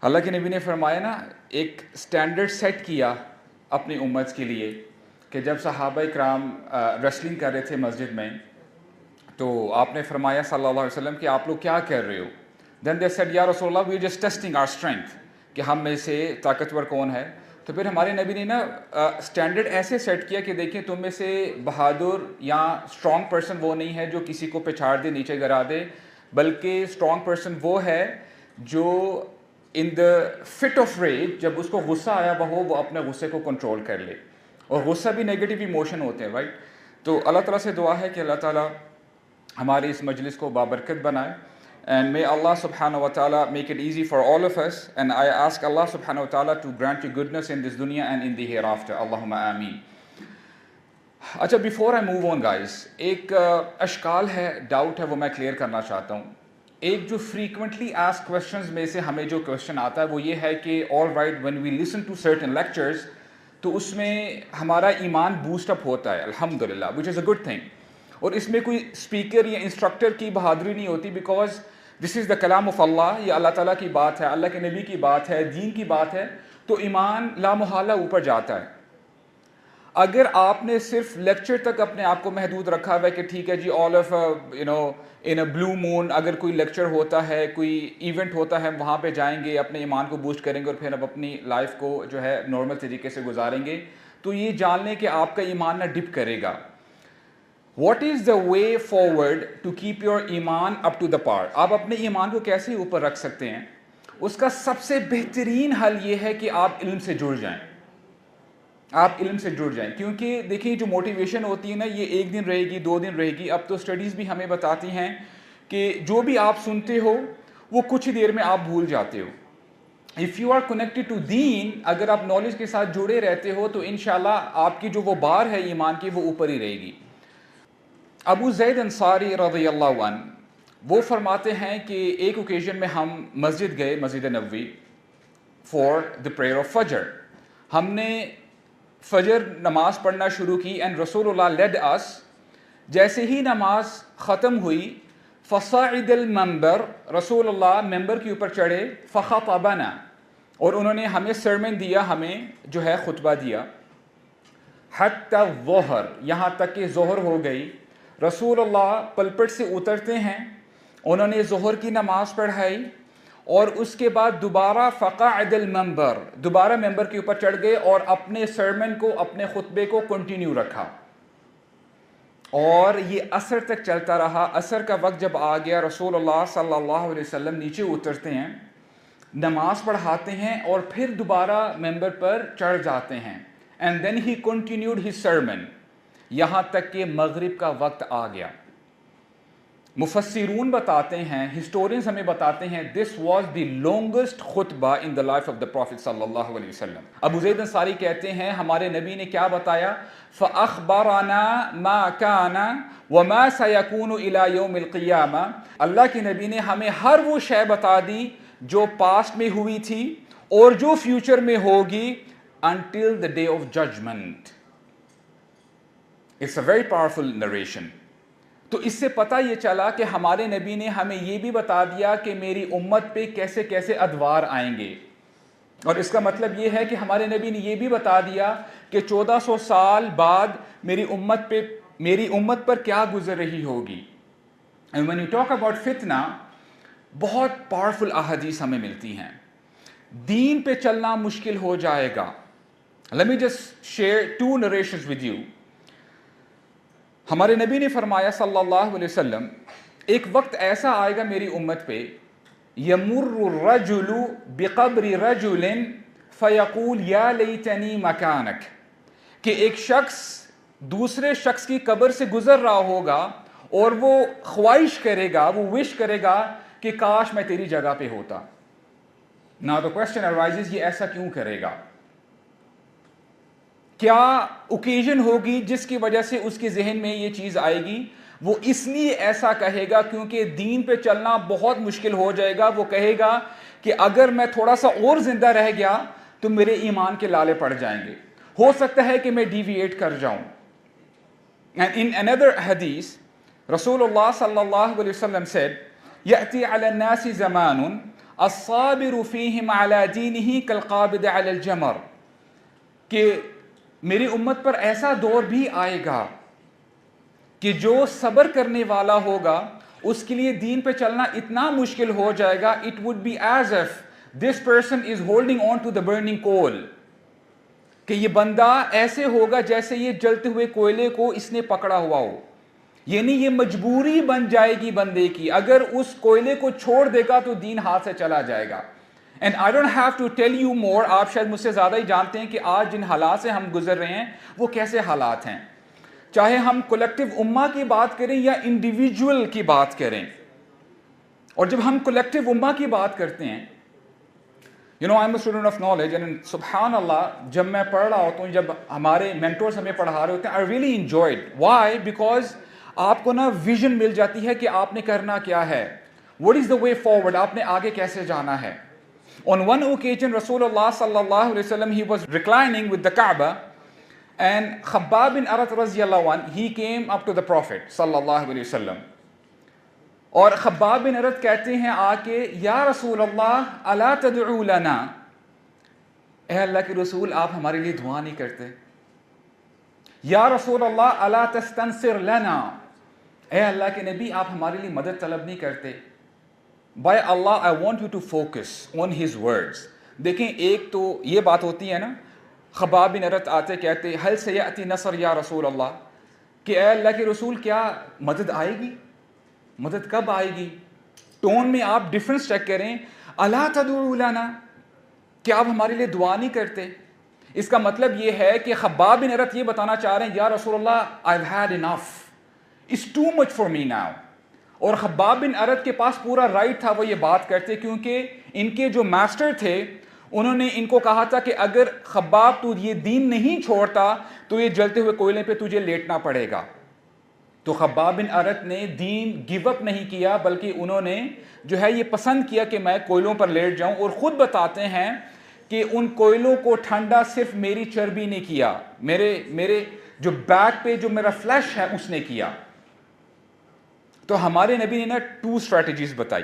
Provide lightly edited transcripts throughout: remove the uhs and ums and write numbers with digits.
اللہ کے نبی نے فرمایا نا ایک سٹینڈرڈ سیٹ کیا اپنی امت کے لیے کہ جب صحابہ کرام ریسلنگ کر رہے تھے مسجد میں تو آپ نے فرمایا صلی اللہ علیہ وسلم کہ آپ لوگ کیا کر رہے ہو. دین دے سیڈ یا رسول اللہ we just testing our strength کہ ہم میں سے طاقتور کون ہے. تو پھر ہمارے نبی نے نا اسٹینڈرڈ ایسے سیٹ کیا کہ دیکھیں تم میں سے بہادر یا اسٹرانگ پرسن وہ نہیں ہے جو کسی کو پچھاڑ دے نیچے گرا دے، بلکہ اسٹرانگ پرسن وہ ہے جو ان دا فٹ آف ریج جب اس کو غصہ آیا ہوا وہ اپنے غصے کو کنٹرول کر لے. اور غصہ بھی نیگیٹو ایموشن ہوتے ہیں رائٹ. تو اللہ تعالیٰ سے دعا ہے کہ اللہ تعالیٰ ہمارے اس مجلس کو بابرکت بنائے. And may Allah subhanahu wa ta'ala make it easy for all of us. And I ask Allah subhanahu wa ta'ala to grant you goodness in this dunya and in the hereafter. Allahumma ameen. اچھا before I move on guys, ایک اشکال ہے، doubt ہے، وہ میں clear کرنا چاہتا ہوں. ایک جو frequently asked questions میں سے ہمیں جو question آتا ہے وہ یہ ہے کہ all right when we listen to certain lectures تو اس میں ہمارا ایمان بوسٹ اپ ہوتا ہے الحمدللہ which is a good thing. اور اس میں کوئی اسپیکر یا انسٹرکٹر کی بہادری نہیں ہوتی بیکاز دس از دا کلام آف اللہ، یہ اللہ تعالیٰ کی بات ہے، اللہ کے نبی کی بات ہے، دین کی بات ہے، تو ایمان لامحالہ اوپر جاتا ہے. اگر آپ نے صرف لیکچر تک اپنے آپ کو محدود رکھا ہوا ہے کہ ٹھیک ہے جی آل آف ان اے بلو مون اگر کوئی لیکچر ہوتا ہے، کوئی ایونٹ ہوتا ہے، وہاں پہ جائیں گے، اپنے ایمان کو بوسٹ کریں گے اور پھر اب اپنی لائف کو جو ہے نارمل طریقے سے گزاریں گے، تو یہ جان لیں کہ آپ کا ایمان نہ ڈپ کرے گا. What is the way forward to keep your ایمان اپ ٹو دا پار؟ آپ اپنے ایمان کو کیسے اوپر رکھ سکتے ہیں؟ اس کا سب سے بہترین حل یہ ہے کہ آپ علم سے جڑ جائیں. آپ علم سے جڑ جائیں، کیونکہ دیکھیں جو موٹیویشن ہوتی ہے نا یہ ایک دن رہے گی، 2 دن رہے گی. اب تو اسٹڈیز بھی ہمیں بتاتی ہیں کہ جو بھی آپ سنتے ہو وہ کچھ دیر میں آپ بھول جاتے ہو. If you are connected to دین، اگر آپ نالج کے ساتھ جڑے رہتے ہو تو انشاءاللہ آپ کی جو وہ بار ہے ایمان کی وہ اوپر ہی رہے گی. ابو زید انصاری رضی اللہ عنہ وہ فرماتے ہیں کہ ایک اوکیزن میں ہم مسجد گئے، Masjid Nabawi for the prayer of فجر. ہم نے فجر نماز پڑھنا شروع کی اینڈ رسول اللہ لیڈ اس. جیسے ہی نماز ختم ہوئی فصعد المنبر، رسول اللہ ممبر کے اوپر چڑھے، فخطبنا، اور انہوں نے ہمیں سرمن دیا، ہمیں جو ہے خطبہ دیا. حتی الظہر، یہاں تک کہ ظہر ہو گئی. رسول اللہ پلپٹ سے اترتے ہیں، انہوں نے ظہر کی نماز پڑھائی اور اس کے بعد دوبارہ فقعد المنبر، دوبارہ ممبر کے اوپر چڑھ گئے اور اپنے سرمن کو، اپنے خطبے کو کنٹینیو رکھا. اور یہ عصر تک چلتا رہا. عصر کا وقت جب آ گیا رسول اللہ صلی اللہ علیہ وسلم نیچے اترتے ہیں، نماز پڑھاتے ہیں اور پھر دوبارہ ممبر پر چڑھ جاتے ہیں. And then he continued his sermon, یہاں تک کہ مغرب کا وقت آ گیا. مفسرون بتاتے ہیں، ہسٹورینز ہمیں بتاتے ہیں دس واز دی لانگسٹ خطبہ in the life of the prophet صلی اللہ علیہ وسلم. ابو زید انصاری کہتے ہیں ہمارے نبی نے کیا بتایا؟ فَأَخْبَرَنَا مَا كَانَ وَمَا سَيَكُونُ إِلَى يَوْمِ الْقِيَامَةِ. اللہ کے نبی نے ہمیں ہر وہ شے بتا دی جو پاسٹ میں ہوئی تھی اور جو فیوچر میں ہوگی until the day of judgment. It's a very powerful narration. تو اس سے پتہ یہ چلا کہ ہمارے نبی نے ہمیں یہ بھی بتا دیا کہ میری امت پہ کیسے کیسے ادوار آئیں گے. اور اس کا مطلب یہ ہے کہ ہمارے نبی نے یہ بھی بتا دیا کہ 1400 سال بعد میری امت پر کیا گزر رہی ہوگی. And when you talk about فتنہ، بہت پاورفل احادیث ہمیں ملتی ہیں. دین پہ چلنا مشکل ہو جائے گا. Let me just share 2 narrations with you. ہمارے نبی نے فرمایا صلی اللہ علیہ وسلم ایک وقت ایسا آئے گا میری امت پہ یمر الرجل بقبر رجل فیقول یا لیتنی مکانک، کہ ایک شخص دوسرے شخص کی قبر سے گزر رہا ہوگا اور وہ خواہش کرے گا، وہ وش کرے گا کہ کاش میں تیری جگہ پہ ہوتا. Now the question arises، یہ ایسا کیوں کرے گا؟ کیا اوکیزن ہوگی جس کی وجہ سے اس کے ذہن میں یہ چیز آئے گی؟ وہ اس لیے ایسا کہے گا کیونکہ دین پہ چلنا بہت مشکل ہو جائے گا. وہ کہے گا کہ اگر میں تھوڑا سا اور زندہ رہ گیا تو میرے ایمان کے لالے پڑ جائیں گے، ہو سکتا ہے کہ میں ڈیویٹ کر جاؤں. And in another hadith رسول اللہ صلی اللہ علیہ وسلم said یأتی علی الناس زمان، الصابر فیہم علی دینہ کالقابض علی الجمر، کہ میری امت پر ایسا دور بھی آئے گا کہ جو صبر کرنے والا ہوگا اس کے لیے دین پہ چلنا اتنا مشکل ہو جائے گا, it would be as if this person is holding on to the burning coal, کہ یہ بندہ ایسے ہوگا جیسے یہ جلتے ہوئے کوئلے کو اس نے پکڑا ہوا ہو. یعنی یہ مجبوری بن جائے گی بندے کی, اگر اس کوئلے کو چھوڑ دے گا تو دین ہاتھ سے چلا جائے گا. And I don't have to tell you more, آپ شاید مجھ سے زیادہ ہی جانتے ہیں کہ آج جن حالات سے ہم گزر رہے ہیں وہ کیسے حالات ہیں, چاہے ہم کلیکٹیو امہ کی بات کریں یا انڈیویجول کی بات کریں. اور جب ہم کلیکٹیو امہ کی بات کرتے ہیں, you know, I'm a student of knowledge, and سبحان اللہ جب میں پڑھ رہا ہوتا ہوں, جب ہمارے مینٹورز ہمیں پڑھا رہے ہوتے ہیں, I really enjoyed. Why? Because آپ کو نا ویژن مل جاتی ہے کہ آپ نے کرنا کیا ہے, what is the way forward, آپ نے آگے کیسے جانا ہے. On one occasion, Rasulullah sallallahu alaihi wasallam, he was reclining with the Kaaba, and Khabbab bin Arat radiyallahu anhu, he came up to the Prophet sallallahu alaihi wasallam. اور خباب بن ارت کہتے ہیں آ کے, یا رسول اللہ الا تدعو لنا, اے اللہ کے رسول آپ ہمارے لیے دعا نہیں کرتے. یا رسول اللہ الا تستنصر لنا, اے اللہ کے نبی آپ ہمارے لیے مدد طلب نہیں کرتے. By Allah, I want you to focus on his words. دیکھیں ایک تو یہ بات ہوتی ہے نا, خباب بن ارت آتے کہتے هل سيأتي نصر یا رسول اللہ, کہ اے اللہ کے رسول کیا مدد آئے گی, مدد کب آئے گی. ٹون میں آپ ڈیفرنس چیک کریں, الا تدعو لنا, کہ آپ ہمارے لیے دعا نہیں کرتے. اس کا مطلب یہ ہے کہ خباب بن ارت یہ بتانا چاہ رہے ہیں, یا رسول اللہ I've had enough, it's too much for me now. اور خباب بن ارت کے پاس پورا رائٹ تھا وہ یہ بات کرتے, کیونکہ ان کے جو ماسٹر تھے انہوں نے ان کو کہا تھا کہ اگر خباب تو یہ دین نہیں چھوڑتا تو یہ جلتے ہوئے کوئلے پہ تجھے لیٹنا پڑے گا. تو خباب بن ارت نے دین گیو اپ نہیں کیا, بلکہ انہوں نے جو ہے یہ پسند کیا کہ میں کوئلوں پر لیٹ جاؤں. اور خود بتاتے ہیں کہ ان کوئلوں کو ٹھنڈا صرف میری چربی نے کیا, میرے جو بیک پہ جو میرا فلیش ہے اس نے کیا. تو ہمارے نبی نے نا 2 اسٹریٹجیز بتائی,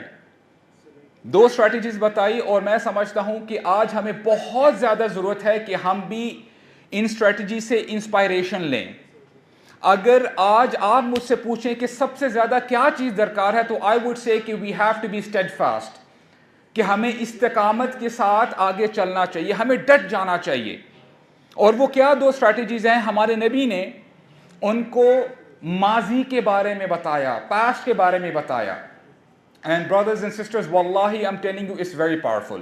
2 اسٹریٹجیز بتائی, اور میں سمجھتا ہوں کہ آج ہمیں بہت زیادہ ضرورت ہے کہ ہم بھی ان اسٹریٹجی سے انسپائریشن لیں. اگر آج آپ مجھ سے پوچھیں کہ سب سے زیادہ کیا چیز درکار ہے, تو آئی وڈ سے کہ we have to be steadfast, کہ ہمیں استقامت کے ساتھ آگے چلنا چاہیے, ہمیں ڈٹ جانا چاہیے. اور وہ کیا 2 اسٹریٹجیز ہیں, ہمارے نبی نے ان کو ماضی کے بارے میں بتایا, پاسٹ کے بارے میں بتایا. اینڈ برادرز اینڈ سسٹرز, واللہ I am telling you it's very powerful.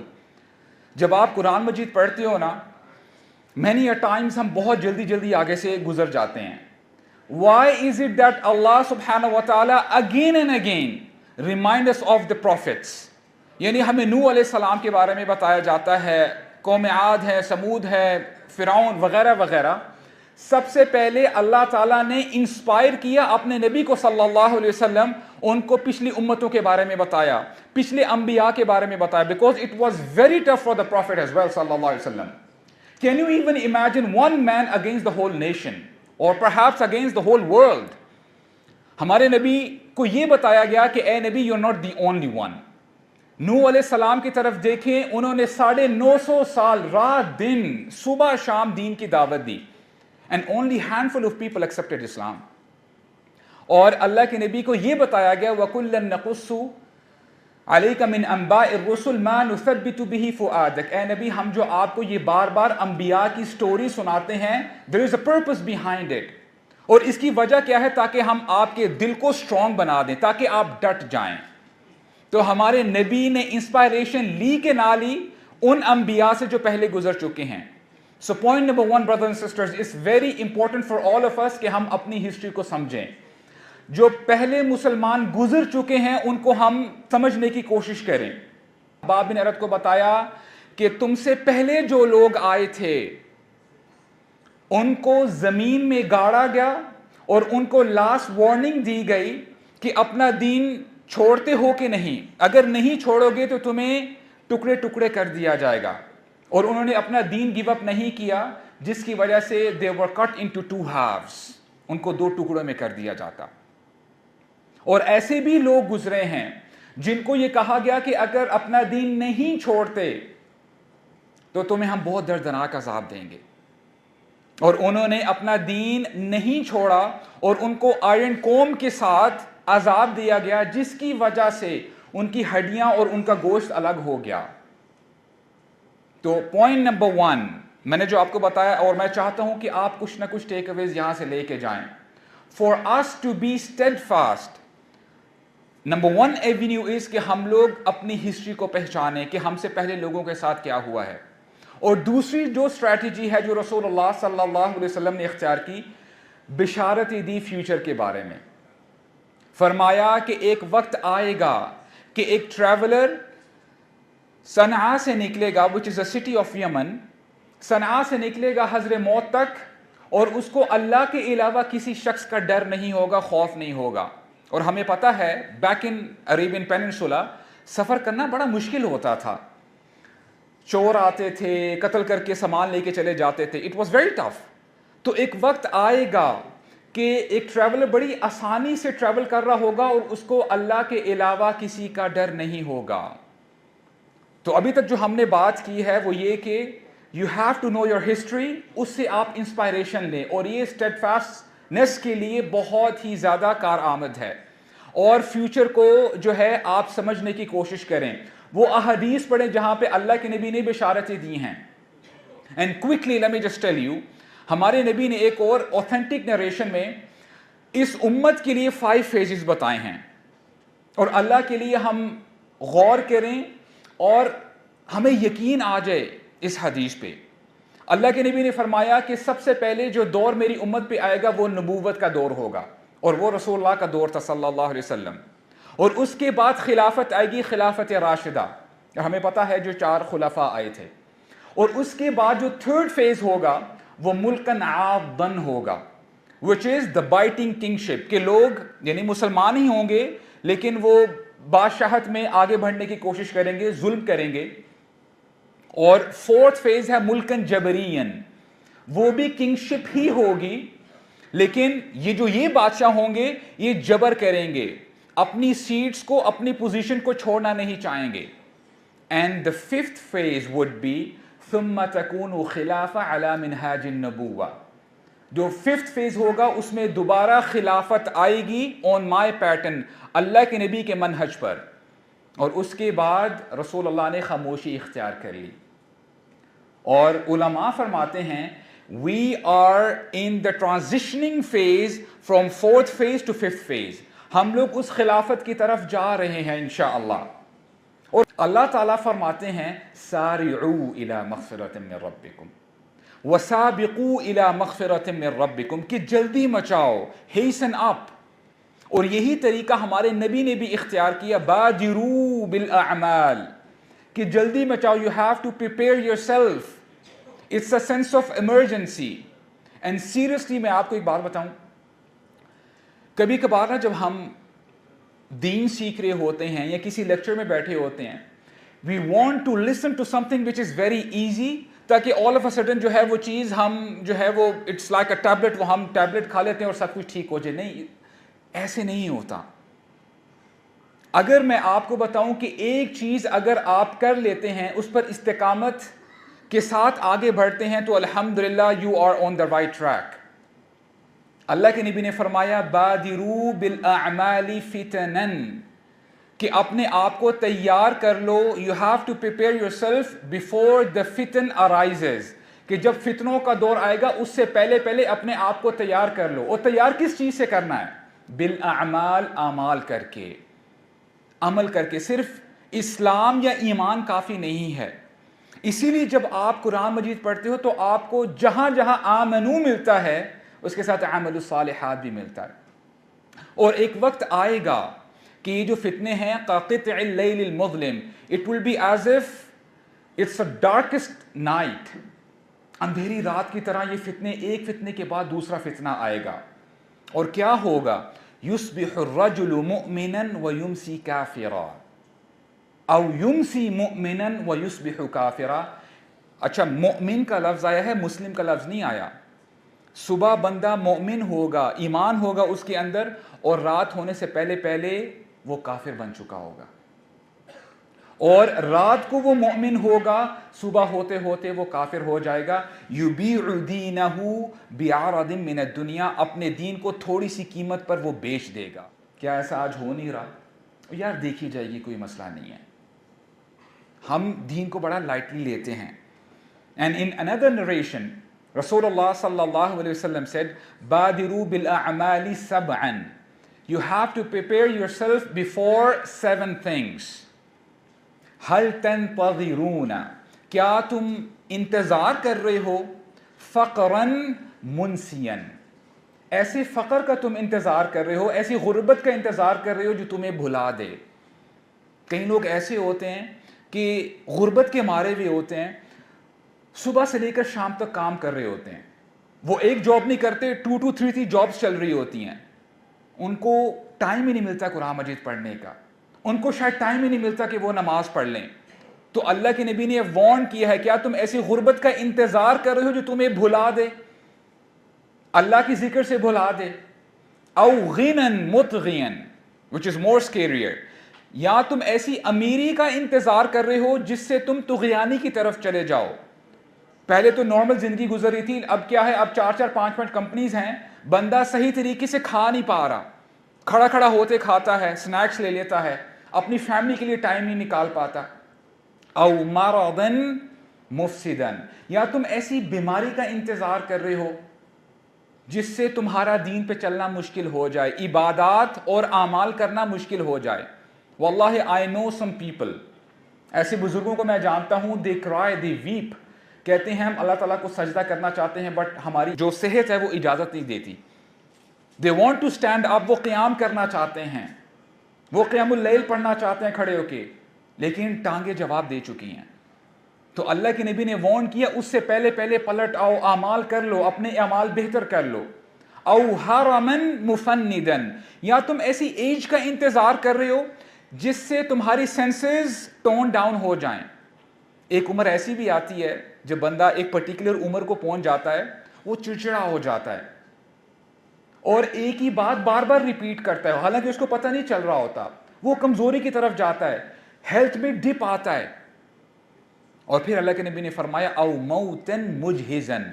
جب آپ قرآن مجید پڑھتے ہو نا, مینی اے ٹائمز ہم بہت جلدی آگے سے گزر جاتے ہیں. Why is it that Allah subhanahu wa ta'ala again and again remind us of the prophets? یعنی ہمیں نوح علیہ السلام کے بارے میں بتایا جاتا ہے, قوم عاد ہے, سمود ہے, فرعون وغیرہ وغیرہ. سب سے پہلے اللہ تعالیٰ نے انسپائر کیا اپنے نبی کو صلی اللہ علیہ وسلم, ان کو پچھلی امتوں کے بارے میں بتایا, پچھلے انبیاء کے بارے میں بتایا, because it was very tough for the prophet as well صلی اللہ علیہ وسلم. Can you even imagine one man against the whole nation? اور perhaps against the whole world. ہمارے نبی کو یہ بتایا گیا کہ اے نبی you're not the only one. نوح علیہ السلام کی طرف دیکھیں, انہوں نے 950 سال رات دن صبح شام دین کی دعوت دی, and only handful of people accepted Islam. اور اللہ کے نبی کو یہ بتایا گیا وَكُلًّا نَقُصُّ عَلَيْكَ مِنْ أَنْبَاءِ الرُّسُلِ مَا نُثَبِّتُ بِهِ فُؤَادَكَ. اے نبی ہم جو آپ کو یہ بار بار انبیاء کی سٹوری سناتے ہیں, there is a purpose behind it. اور اس کی وجہ کیا ہے, تاکہ ہم آپ کے دل کو سٹرونگ بنا دیں, تاکہ آپ ڈٹ جائیں. تو ہمارے نبی نے انسپائریشن لی کہ نہ لی ان انبیاء سے جو پہلے گزر چکے ہیں. So point number 1, brothers and sisters, is very important for all of us کہ ہم اپنی ہسٹری کو سمجھیں. جو پہلے مسلمان گزر چکے ہیں ان کو ہم سمجھنے کی کوشش کریں. خباب بن ارت کو بتایا کہ تم سے پہلے جو لوگ آئے تھے ان کو زمین میں گاڑا گیا, اور ان کو لاسٹ وارننگ دی گئی کہ اپنا دین چھوڑتے ہو کہ نہیں, اگر نہیں چھوڑو گے تو تمہیں ٹکڑے ٹکڑے کر دیا جائے گا. اور انہوں نے اپنا دین گیو اپ نہیں کیا, جس کی وجہ سے they were cut into 2 halves, ان کو 2 ٹکڑوں میں کر دیا جاتا. اور ایسے بھی لوگ گزرے ہیں جن کو یہ کہا گیا کہ اگر اپنا دین نہیں چھوڑتے تو تمہیں ہم بہت دردناک عذاب دیں گے، اور انہوں نے اپنا دین نہیں چھوڑا اور ان کو آئرن کوم کے ساتھ عذاب دیا گیا، جس کی وجہ سے ان کی ہڈیاں اور ان کا گوشت الگ ہو گیا۔ تو پوائنٹ نمبر 1 میں نے جو آپ کو بتایا، اور میں چاہتا ہوں کہ آپ کچھ نہ کچھ ٹیک اویز یہاں سے لے کے جائیں۔ For us to be steadfast، number 1 avenue is کہ ہم لوگ اپنی ہسٹری کو پہچانیں کہ ہم سے پہلے لوگوں کے ساتھ کیا ہوا ہے، اور دوسری جو اسٹریٹجی ہے جو رسول اللہ صلی اللہ علیہ وسلم نے اختیار کی، بشارت دی فیوچر کے بارے میں۔ فرمایا کہ ایک وقت آئے گا کہ ایک ٹریولر صنعاء سے نکلے گا، which is a city of Yemen، صنعاء سے نکلے گا حضر موت تک، اور اس کو اللہ کے علاوہ کسی شخص کا ڈر نہیں ہوگا، خوف نہیں ہوگا۔ اور ہمیں پتہ ہے بیک ان عربین پیننسولا سفر کرنا بڑا مشکل ہوتا تھا، چور آتے تھے، قتل کر کے سامان لے کے چلے جاتے تھے، اٹ واز ویری ٹف۔ تو ایک وقت آئے گا کہ ایک ٹریولر بڑی آسانی سے ٹریول کر رہا ہوگا اور اس کو اللہ کے علاوہ کسی کا ڈر نہیں ہوگا۔ تو ابھی تک جو ہم نے بات کی ہے وہ یہ کہ you have to know your history, اس سے آپ انسپائریشن لیں، اور یہ اسٹیڈفاسٹنس کے لیے بہت ہی زیادہ کارآمد ہے، اور فیوچر کو جو ہے آپ سمجھنے کی کوشش کریں۔ وہ احادیث پڑھیں جہاں پہ اللہ کے نبی نے بشارتیں دی ہیں۔ And quickly let me just tell you, ہمارے نبی نے ایک اور اوتھینٹک نریشن میں اس امت کے لیے 5 فیزز بتائے ہیں، اور اللہ کے لیے ہم غور کریں اور ہمیں یقین آ جائے اس حدیث پہ۔ اللہ کے نبی نے فرمایا کہ سب سے پہلے جو دور میری امت پہ آئے گا وہ نبوت کا دور ہوگا، اور وہ رسول اللہ کا دور تھا صلی اللہ علیہ وسلم، اور اس کے بعد خلافت آئے گی، خلافت راشدہ، اور ہمیں پتہ ہے جو 4 خلفاء آئے تھے، اور اس کے بعد جو 3rd فیز ہوگا وہ ملکن عاضن ہوگا، which is the biting kingship، کہ لوگ یعنی مسلمان ہی ہوں گے لیکن وہ بادشاہت میں آگے بڑھنے کی کوشش کریں گے، ظلم کریں گے۔ اور 4th فیز ہے ملکن جبرین، وہ بھی کنگشپ ہی ہوگی، لیکن یہ بادشاہ ہوں گے یہ جبر کریں گے، اپنی سیٹس کو، اپنی پوزیشن کو چھوڑنا نہیں چاہیں گے۔ And the 5th phase would be ثم تكون خلافة على منهاج النبوة، جو 5th فیز ہوگا اس میں دوبارہ خلافت آئے گی on my pattern، اللہ کے نبی کے منہج پر، اور اس کے بعد رسول اللہ نے خاموشی اختیار کر لی۔ اور علماء فرماتے ہیں we are in the transitioning phase from 4th phase to 5th phase، ہم لوگ اس خلافت کی طرف جا رہے ہیں انشاءاللہ۔ اور اللہ تعالیٰ فرماتے ہیں سارعوا الى مغفرۃ من ربکم وسابقوا الى مغفرۃ من ربکم، کہ جلدی مچاؤ، hasten up، اور یہی طریقہ ہمارے نبی نے بھی اختیار کیا، بادروا بالاعمال، کہ جلدی مچاؤ، you have to prepare yourself، it's a sense of emergency۔ and seriously میں آپ کو ایک بات بتاؤں، کبھی کبھار نا جب ہم دین سیکھ رہے ہوتے ہیں یا کسی لیکچر میں بیٹھے ہوتے ہیں، we want to listen to something which is very easy، تاکہ all of a sudden جو ہے وہ چیز ہم جو ہے وہ it's like a tablet، وہ ہم ٹیبلٹ کھا لیتے ہیں اور سب کچھ ٹھیک ہو جائے۔ نہیں، ایسے نہیں ہوتا۔ اگر میں آپ کو بتاؤں کہ ایک چیز اگر آپ کر لیتے ہیں، اس پر استقامت کے ساتھ آگے بڑھتے ہیں، تو الحمدللہ you are on the right track۔ اللہ کے نبی نے فرمایا بادروا بالاعمال فتنا، کہ اپنے آپ کو تیار کر لو، you have to prepare yourself before the fitan arises، کہ جب فتنوں کا دور آئے گا اس سے پہلے پہلے اپنے آپ کو تیار کر لو۔ اور تیار کس چیز سے کرنا ہے؟ بالاعمال، اعمال کر کے، عمل کر کے۔ صرف اسلام یا ایمان کافی نہیں ہے، اسی لیے جب آپ قرآن مجید پڑھتے ہو تو آپ کو جہاں جہاں آمنو ملتا ہے اس کے ساتھ عمل الصالحات بھی ملتا ہے۔ اور ایک وقت آئے گا کہ یہ جو فتنے ہیں قاطع اللیل المظلم، it will be as if it's a darkest night، اندھیری رات کی طرح یہ فتنے، ایک فتنے کے بعد دوسرا فتنہ آئے گا۔ اور کیا ہوگا؟ یصبح الرجل مؤمنا ویمسی کافرا، او یمسی مؤمنا ویصبح کافرا۔ اچھا، مؤمن کا لفظ آیا ہے، مسلم کا لفظ نہیں آیا۔ صبح بندہ مومن ہوگا، ایمان ہوگا اس کے اندر، اور رات ہونے سے پہلے پہلے وہ کافر بن چکا ہوگا۔ اور رات کو وہ مومن ہوگا، صبح ہوتے ہوتے وہ کافر ہو جائے گا. یبیع دینہ بعرض من الدنیا، اپنے دین کو تھوڑی سی قیمت پر وہ بیچ دے گا. کیا ایسا آج ہو نہیں رہا؟ یار دیکھی جائے گی، کوئی مسئلہ نہیں ہے. ہم دین کو بڑا لائٹلی لیتے ہیں. And in another narration, Rasulullah sallallahu alaihi wasallam said, "Badiru bil a'mali sab'an." You have to prepare yourself before 7 things. Hal tantaziruna, کیا تم انتظار کر رہے ہو؟ فقراً منسیاً، ایسے فقر کا تم انتظار کر رہے ہو، ایسی غربت کا انتظار کر رہے ہو جو تمہیں بھلا دے. کئی لوگ ایسے ہوتے ہیں کہ غربت کے مارے ہوئے ہوتے ہیں، صبح سے لے کر شام تک کام کر رہے ہوتے ہیں. وہ ایک جاب نہیں کرتے، 2 to 3 جابس چل رہی ہوتی ہیں. ان کو ٹائم ہی نہیں ملتا قرآن مجید پڑھنے کا، ان کو شاید ٹائم ہی نہیں ملتا کہ وہ نماز پڑھ لیں. تو اللہ کے نبی نے وارن کیا ہے، کیا تم ایسی غربت کا انتظار کر رہے ہو جو تمہیں بھلا دے، اللہ کی ذکر سے بھلا دے؟ او غنى مطغيا which is more scarier، یا تم ایسی امیری کا انتظار کر رہے ہو جس سے تم طغیانی کی طرف چلے جاؤ. پہلے تو نارمل زندگی گزر رہی تھی، اب کیا ہے، اب 4 5 کمپنیز ہیں، بندہ صحیح طریقے سے کھا نہیں پا رہا، کھڑا کھڑا ہوتے کھاتا ہے، سنیکس لے لیتا ہے، اپنی فیملی کے لیے ٹائم نہیں نکال پاتا. او مرضا مفسدا، یا تم ایسی بیماری کا انتظار کر رہے ہو جس سے تمہارا دین پہ چلنا مشکل ہو جائے، عبادات اور اعمال کرنا مشکل ہو جائے. واللہ I know some people، ایسے بزرگوں کو میں جانتا ہوں، they cry, they weep، کہتے ہیں ہم اللہ تعالیٰ کو سجدہ کرنا چاہتے ہیں بٹ ہماری جو صحت ہے وہ اجازت نہیں دیتی. they want to stand up، وہ قیام کرنا چاہتے ہیں، وہ قیام اللیل پڑھنا چاہتے ہیں کھڑے ہو کے، لیکن ٹانگیں جواب دے چکی ہیں. تو اللہ کے نبی نے وارن کیا، اس سے پہلے پلٹ آؤ، اعمال کر لو، اپنے اعمال بہتر کر لو. او حرما مفندا، یا تم ایسی ایج کا انتظار کر رہے ہو جس سے تمہاری سینسز ٹون ڈاؤن ہو جائیں. ایک عمر ایسی بھی آتی ہے جب بندہ ایک پرٹیکولر عمر کو پہنچ جاتا ہے، وہ چڑچڑا ہو جاتا ہے اور ایک ہی بات بار بار ریپیٹ کرتا ہے، حالانکہ اس کو پتہ نہیں چل رہا ہوتا. وہ کمزوری کی طرف جاتا ہے، ہیلتھ میں ڈپ آتا ہے. اور پھر اللہ کے نبی نے فرمایا او موتن مجہزن،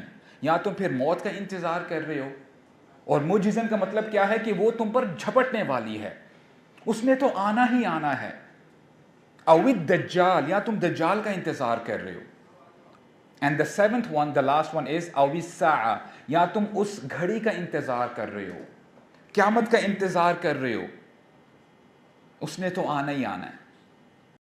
یا تم پھر موت کا انتظار کر رہے ہو. اور مجہزن کا مطلب کیا ہے کہ وہ تم پر جھپٹنے والی ہے، اس نے تو آنا ہی آنا ہے. او الدجال، یا تم دجال کا انتظار کر رہے ہو. And the 7th one، the last one is او الساعہ، یا تم اس گھڑی کا انتظار کر رہے ہو، قیامت کا انتظار کر رہے ہو، اس نے تو آنا ہی آنا ہے.